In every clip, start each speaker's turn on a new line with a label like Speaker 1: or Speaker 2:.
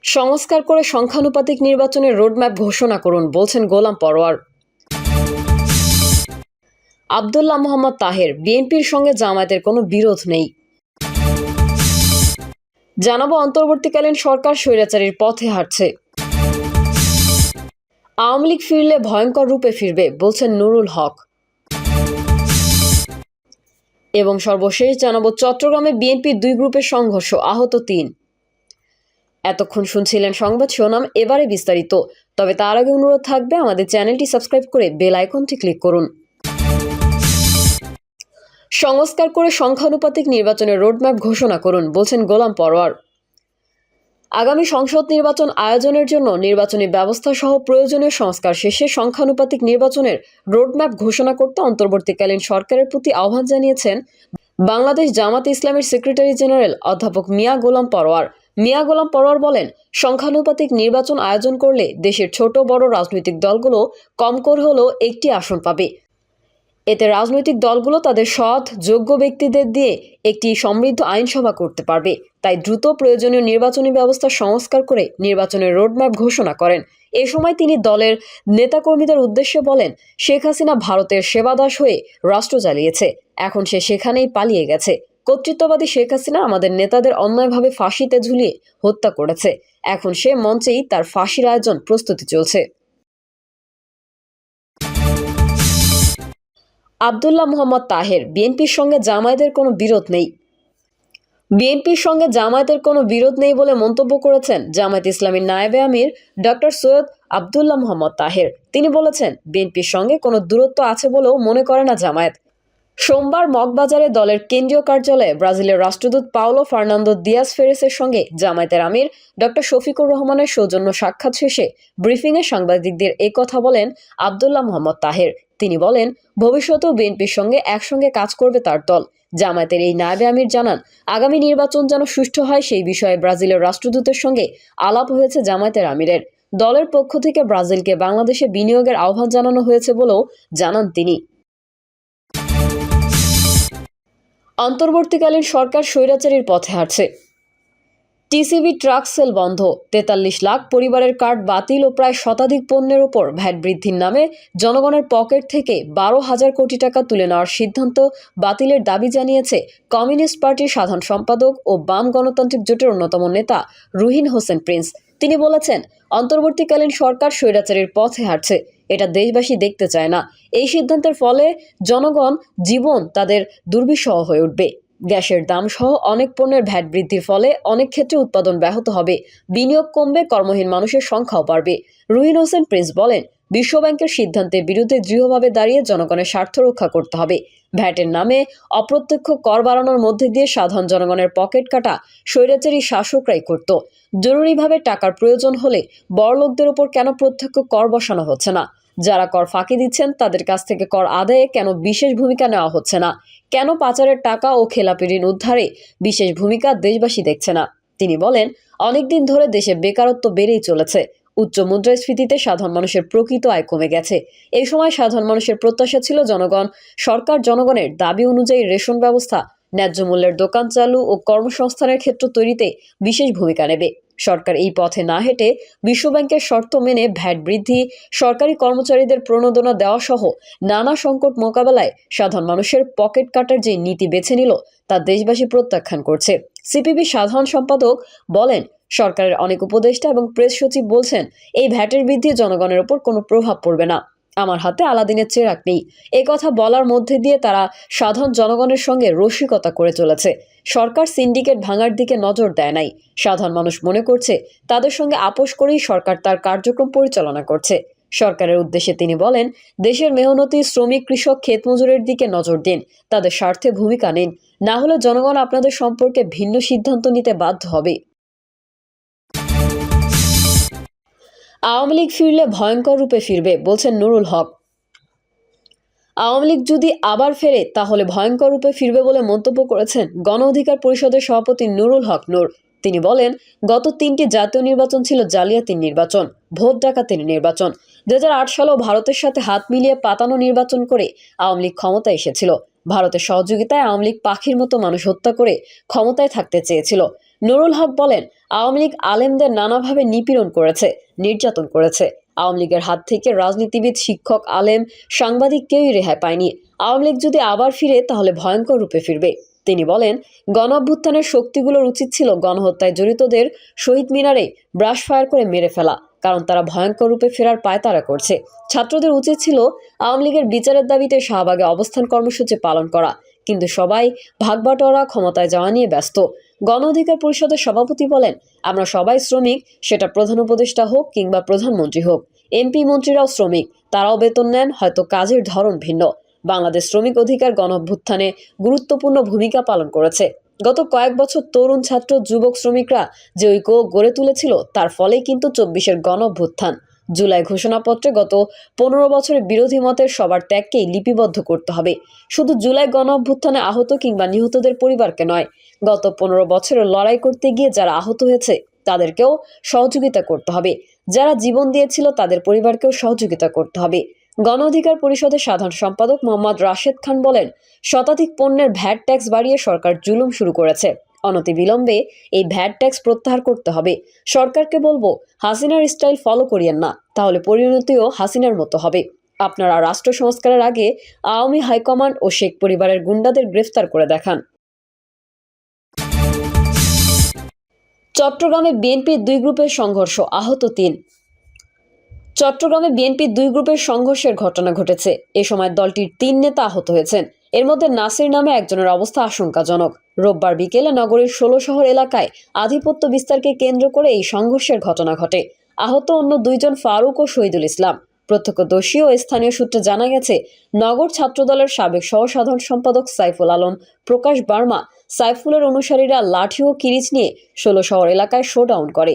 Speaker 1: সংস্কার করে সংখ্যানুপাতিক নির্বাচনের রোডম্যাপ ঘোষণা করুন বলছেন গোলাম পরোয়ার। আব্দুল্লাহ মোহাম্মদ তাহের, বিএনপির সঙ্গে জামায়াতের কোনো বিরোধ নেই। জানাবো অন্তর্বর্তীকালীন সরকার স্বৈরাচারীর পথে হাঁটছে। আওয়ামী লীগ ফিরলে ভয়ঙ্কর রূপে ফিরবে বলছেন নুরুল হক। এবং সর্বশেষ জানাবো চট্টগ্রামে বিএনপির দুই গ্রুপের সংঘর্ষ, আহত ৩। এতক্ষণ শুনছিলেন সংবাদ শিরোনাম, এবারে বিস্তারিত। তবে তার আগে অনুরোধ থাকবে আমাদের চ্যানেলটি সাবস্ক্রাইব করে বেল আইকনটি ক্লিক করুন। সংস্কার করে সংখ্যানুপাতিক নির্বাচনের রোডম্যাপ ঘোষণা করুন বলছেন গোলাম পরোয়ার। আগামী সংসদ নির্বাচন আয়োজনের জন্য নির্বাচনী ব্যবস্থা সহ প্রয়োজনীয় সংস্কার শেষে সংখ্যানুপাতিক নির্বাচনের রোডম্যাপ ঘোষণা করতে অন্তর্বর্তীকালীন সরকারের প্রতি আহ্বান জানিয়েছেন বাংলাদেশ জামাতে ইসলামীর সেক্রেটারি জেনারেল অধ্যাপক মিয়া গোলাম পরোয়ার। মিয়া গোলাম পরোয়ার বলেন, সংখ্যানুপাতিক নির্বাচন আয়োজন করলে দেশের ছোট বড় রাজনৈতিক দলগুলো কম করে হলেও একটি আসন পাবে। এতে রাজনৈতিক দলগুলো তাদের সৎ যোগ্য ব্যক্তিদের দিয়ে একটি সমৃদ্ধ আইনসভা করতে পারবে। তাই দ্রুত প্রয়োজনীয় নির্বাচনী ব্যবস্থা সংস্কার করে নির্বাচনের রোডম্যাপ ঘোষণা করেন। এ সময় তিনি দলের নেতাকর্মীদের উদ্দেশ্যে বলেন, শেখ হাসিনা ভারতের সেবাদাস হয়ে রাষ্ট্র চালিয়েছে, এখন সে সেখানেই পালিয়ে গেছে। কর্তৃত্ববাদী শেখ হাসিনা আমাদের নেতাদের অন্যায়ভাবে ফাঁসিতে ঝুলিয়ে হত্যা করেছে, এখন সে মঞ্চেই তার ফাঁসির আয়োজন প্রস্তুতি চলছে। আব্দুল্লাহ মোহাম্মদ তাহের, বিএনপির সঙ্গে জামায়াতের কোনো বিরোধ নেই। বিএনপির সঙ্গে জামায়াতের কোনো বিরোধ নেই বলে মন্তব্য করেছেন জামায়াত ইসলামীর নায়েবে আমির ডক্টর সৈয়দ আব্দুল্লাহ মোহাম্মদ তাহের। তিনি বলেছেন, বিএনপির সঙ্গে কোনো দূরত্ব আছে বলেও মনে করে না জামায়াত। সোমবার মগবাজারে দলের কেন্দ্রীয় কার্যালয়ে ব্রাজিলের রাষ্ট্রদূত পাওলো ফার্নান্দো দিয়াস ফেরেসের সঙ্গে জামায়াতের আমির ডক্টর শফিকুর রহমানের সৌজন্য সাক্ষাৎ শেষে ব্রিফিংয়ে সাংবাদিকদের এই কথা বলেন আব্দুল্লাহ মোহাম্মদ তাহের। তিনি বলেন, ভবিষ্যতেও বিএনপির সঙ্গে একসঙ্গে কাজ করবে তার দল। জামায়াতের এই নায়েবে আমির জানান, আগামী নির্বাচন যেন সুষ্ঠু হয় সেই বিষয়ে ব্রাজিলের রাষ্ট্রদূতের সঙ্গে আলাপ হয়েছে জামায়াতের আমিরের। দলের পক্ষ থেকে ব্রাজিলকে বাংলাদেশে বিনিয়োগের আহ্বান জানানো হয়েছে বলেও জানান তিনি। অন্তর্বর্তীকালীন সরকার স্বৈরাচারীর পথে হাঁটছে। টিসিবি ট্রাক সেল বন্ধ, 43 লাখ পরিবারের কার্ড বাতিল ও প্রায় শতাধিক পণ্যের ওপর ভ্যাট বৃদ্ধির নামে জনগণের পকেট থেকে 12,000 কোটি টাকা তুলে নেওয়ার সিদ্ধান্ত বাতিলের দাবি জানিয়েছে কমিউনিস্ট পার্টির সাধারণ সম্পাদক ও বাম গণতান্ত্রিক জোটের অন্যতম নেতা রুহিন হোসেন প্রিন্স। তিনি বলেছেন, অন্তর্বর্তীকালীন সরকার স্বৈরাচারীর পথে হাঁটছে, এটা দেশবাসী দেখতে চায় না। এই সিদ্ধান্তের ফলে জনগণ জীবন তাদের দুর্বিষহ হয়ে উঠবে। গ্যাসের দাম সহ অনেক পণ্যের ভ্যাট বৃদ্ধির ফলে অনেক ক্ষেত্রে উৎপাদন ব্যাহত হবে, বিনিয়োগ কমবে, কর্মহীন মানুষের সংখ্যাও বাড়বে। রুহিন হোসেন প্রিন্স বলেন, বিশ্বব্যাংকের সিদ্ধান্তের বিরুদ্ধে দৃঢ়ভাবে দাঁড়িয়ে জনগণের স্বার্থ রক্ষা করতে হবে। ভ্যাটের নামে অপ্রত্যক্ষ কর বাড়ানোর মধ্যে দিয়ে সাধারণ জনগণের পকেট কাটা স্বৈরাচারী শাসকরাই করত। জরুরিভাবে টাকার প্রয়োজন হলে বড়লোকদের উপর কেন প্রত্যক্ষ কর বসানো হচ্ছে না? যারা কর ফাঁকি দিচ্ছেন তাদের কাছ থেকে কর আদায়ে কেন বিশেষ ভূমিকা নেওয়া হচ্ছে না? কেন পাচারের টাকা ও খেলাপি ঋণ উদ্ধারে বিশেষ ভূমিকা দেশবাসী দেখছে না? তিনি বলেন, অনেকদিন ধরে দেশে বেকারত্ব বেড়েই চলেছে। উচ্চ মুদ্রাস্ফীতিতে সাধারণ মানুষের প্রকৃত আয় কমে গেছে। এই সময় সাধারণ মানুষের প্রত্যাশা ছিল সরকার জনগণের দাবি অনুযায়ী রেশন ব্যবস্থা, ন্যায্য মূল্যের দোকান চালু ও কর্মসংস্থানের ক্ষেত্র তৈরিতে বিশেষ ভূমিকা নেবে। সরকার এই পথে না হেঁটে বিশ্বব্যাংকের শর্ত মেনে ভ্যাট বৃদ্ধি, সরকারি কর্মচারীদের প্রণোদনা দেওয়া সহ নানা সংকট মোকাবেলায় সাধারণ মানুষের পকেট কাটার যে নীতি বেছে নিল তা দেশবাসী প্রত্যাখ্যান করছে। সিপিবি সাধারণ সম্পাদক বলেন, সরকারের অনেক উপদেষ্টা এবং প্রেস সচিব বলছেন, এই ভ্যাটের বৃদ্ধি জনগণের ওপর কোনো প্রভাব পড়বে না, আমার হাতে আলাদিনের চেরাগ নেই। এ কথা বলার মধ্যে দিয়ে তারা সাধারণ জনগণের সঙ্গে রসিকতা করে চলেছে। সরকার সিন্ডিকেট ভাঙার দিকে নজর দেয় নাই। সাধারণ মানুষ মনে করছে তাদের সঙ্গে আপোষ করেই সরকার তার কার্যক্রম পরিচালনা করছে। সরকারের উদ্দেশ্যে তিনি বলেন, দেশের মেহনতি শ্রমিক, কৃষক, ক্ষেত মজুরের দিকে নজর দিন, তাদের স্বার্থে ভূমিকা নিন, না হলে জনগণ আপনাদের সম্পর্কে ভিন্ন সিদ্ধান্ত নিতে বাধ্য হবে। আওয়ামী লীগ ফিরলে ভয়ঙ্কর রূপে ফিরবে বলছেন নুরুল হক। আওয়ামী লীগ যদি আবার ফেরে তাহলে ভয়ঙ্কর রূপে ফিরবে বলে মন্তব্য করেছেন গণ অধিকার পরিষদের সভাপতি নুরুল হক নূর। তিনি বলেন, গত 3টি জাতীয় নির্বাচন ছিল জালিয়াতির নির্বাচন, ভোট ডাকাতির নির্বাচন। 2008 সালেও ভারতের সাথে হাত মিলিয়ে পাতানো নির্বাচন করে আওয়ামী লীগ ক্ষমতায় এসেছিল। ভারতের সহযোগিতায় আওয়ামী লীগ পাখির মতো মানুষ হত্যা করে ক্ষমতায় থাকতে চেয়েছিল। নুরুল হক বলেন, আওয়ামী লীগ আলেমদের নানাভাবে নিপীড়ন করেছে, নির্যাতন করেছে। আওয়ামী লীগের হাত থেকে রাজনীতিবিদ, শিক্ষক, আলেম, সাংবাদিক কেউই রেহাই পায়নি। আওয়ামী লীগ যদি আবার ফিরে তাহলে ভয়ঙ্কর রূপে ফিরবে। তিনি বলেন, গণ অভ্যুত্থানের শক্তিগুলোর উচিত ছিল গণহত্যায় জড়িতদের শহীদ মিনারে ব্রাশ ফায়ার করে মেরে ফেলা, কারণ তারা ভয়ঙ্কর রূপে ফেরার পায়তারা করছে। ছাত্রদের উচিত ছিল আওয়ামী লীগের বিচারের দাবিতে শাহবাগে অবস্থান কর্মসূচি পালন করা, কিন্তু সবাই ভাগবাটোয়ারা, ক্ষমতায় যাওয়া নিয়ে ব্যস্ত। গণ অধিকার পরিষদের সভাপতি বলেন, আমরা সবাই শ্রমিক, সেটা প্রধান উপদেষ্টা হোক কিংবা প্রধানমন্ত্রী হোক। এমপি মন্ত্রীরাও শ্রমিক, তারাও বেতন নেন, হয়তো কাজের ধরন ভিন্ন। বাংলাদেশ শ্রমিক অধিকার গণ অভ্যুত্থানে গুরুত্বপূর্ণ ভূমিকা পালন করেছে। গত কয়েক বছর তরুণ, ছাত্র, যুবক, শ্রমিকরা যে ঐক্য গড়ে তুলেছিল, তার ফলেই কিন্তু ২৪-এর গণ অভ্যুত্থান। জুলাই ঘোষণাপত্রে গত ১৫ বছরের বিরোধী মতের সবার ত্যাগকেই লিপিবদ্ধ করতে হবে। শুধু জুলাই গণ অভ্যুত্থানে আহত কিংবা নিহতদের পরিবারকে নয়, গত ১৫ বছরের লড়াই করতে গিয়ে যারা আহত হয়েছে তাদেরকেও সহযোগিতা করতে হবে। যারা জীবন দিয়েছিল তাদের পরিবারকেও সহযোগিতা করতে হবে। গণ অধিকার পরিষদের সাধারণ সম্পাদক মোহাম্মদ রাশেদ খান বলেন, শতাধিক পণ্যের ভ্যাট ট্যাক্স বাড়িয়ে সরকার জুলুম শুরু করেছে। অনতিবিলম্বে এই ভ্যাট ট্যাক্স প্রত্যাহার করতে হবে। সরকারকে বলবো, হাসিনার স্টাইল ফলো করিয়েন না, তাহলে পরিণতিও হাসিনার মতো হবে। আপনারা রাষ্ট্র সংস্কারের আগে আওয়ামী হাইকমান্ড ও শেখ পরিবারের গুন্ডাদের গ্রেফতার করে দেখান। চট্টগ্রামে বিএনপির ২ গ্রুপের সংঘর্ষ, আহত ৩। চট্টগ্রামে বিএনপির ২ গ্রুপের সংঘর্ষের ঘটনা ঘটেছে। এ সময় দলটির ৩ নেতা আহত হয়েছেন। এর মধ্যে নাসির নামে একজনের অবস্থা আশঙ্কাজনক। রোববার বিকেলে নগরীর ১৬ শহর এলাকায় আধিপত্য বিস্তারকে কেন্দ্র করে এই সংঘর্ষের ঘটনা ঘটে। আহত অন্য ২ জন ফারুক ও শহীদুল ইসলাম। প্রত্যক্ষদর্শী ও স্থানীয় সূত্রে জানা গেছে, নগর ছাত্রদলের সাবেক সহ-সাধারণ সম্পাদক সাইফুল আলম প্রকাশ বার্মা সাইফুলের অনুসারীরা লাঠি ও কিরিচ নিয়ে ১৬ শহর এলাকায় শোডাউন করে।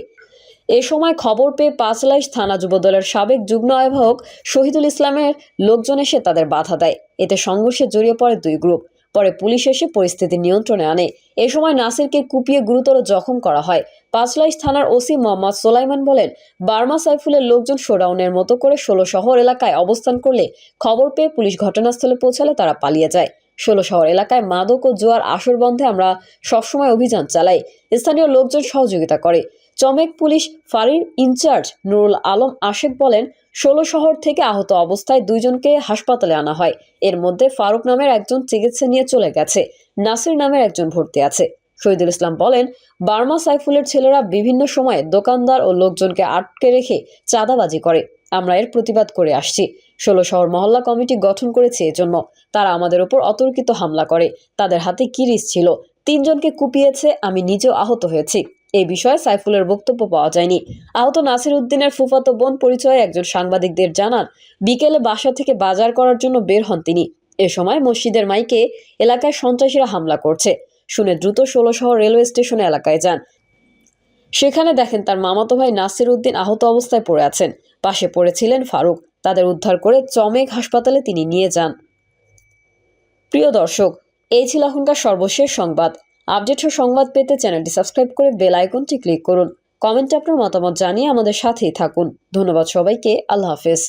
Speaker 1: এ সময় খবর পেয়ে পাঁচলাইশ থানা যুবদলের সাবেক যুগ্ম আহ্বায়ক শহীদুল ইসলামের লোকজন এসে তাদের বাধা দেয়। এতে সংঘর্ষে জড়িয়ে পড়ে ২ গ্রুপ। পরে পুলিশ এসে পরিস্থিতি নিয়ন্ত্রণে আনে। এ সময় নাসিরকে কুপিয়ে গুরুতর জখম করা হয়। পাঁচলাইশ থানার ওসি মোহাম্মদ সোলাইমান বলেন, বার্মা সাইফুলের লোকজন শোডাউনের মতো করে ১৬ শহর এলাকায় অবস্থান করলে খবর পেয়ে পুলিশ ঘটনাস্থলে পৌঁছালে তারা পালিয়ে যায়। ১৬ শহর এলাকায় মাদক ও জুয়ার আসর বন্ধে আমরা সবসময় অভিযান চালাই। স্থানীয় লোকজন সহযোগিতা করে। চমেক পুলিশ ফাঁড়ির ইনচার্জ নুরুল আলম আশেক বলেন, ১৬ শহর থেকে আহত অবস্থায় ২ জনকে হাসপাতালে আনা হয়। এর মধ্যে ফারুক নামের একজন চিকিৎসা নিয়ে চলে গেছে, নাসির নামের একজন ভর্তি আছে। শহীদুল ইসলাম বলেন, বার্মা সাইফুলের ছেলেরা বিভিন্ন সময়ে দোকানদার ও লোকজনকে আটকে রেখে চাঁদাবাজি করে। আমরা এর প্রতিবাদ করে আসছি। ১৬ শহর মহল্লা কমিটি গঠন করেছে এজন্য। তারা আমাদের উপর অতর্কিত হামলা করে। তাদের হাতে কিরিচ ছিল। ৩ জনকে কুপিয়েছে। আমি নিজেও আহত হয়েছি। এই বিষয়ে সাইফুলের বক্তব্য পাওয়া যায়নি। আহত নাসির উদ্দিনের ফুফাতো বোন পরিচয়ে একজন সাংবাদিকদের জানান, বিকেলে বাসা থেকে বাজার করার জন্য বের হন তিনি। এ সময় মসজিদের মাইকে এলাকায় সন্ত্রাসীরা হামলা করছে শুনে দ্রুত ১৬ শহর রেলওয়ে স্টেশনে এলাকায় যান। সেখানে দেখেন তার মামাতো ভাই নাসির উদ্দিন আহত অবস্থায় পড়ে আছেন। পাশে পড়েছিলেন ফারুক। তাদের উদ্ধার করে চমেক হাসপাতালে তিনি নিয়ে যান। প্রিয় দর্শক, এই ছিল এখনকার সর্বশেষ সংবাদ। আপডেট ও সংবাদ পেতে চ্যানেলটি সাবস্ক্রাইব করে বেল আইকনটি ক্লিক করুন। কমেন্টে আপনার মতামত জানিয়ে আমাদের সাথেই থাকুন। ধন্যবাদ সবাইকে। আল্লাহ হাফেজ।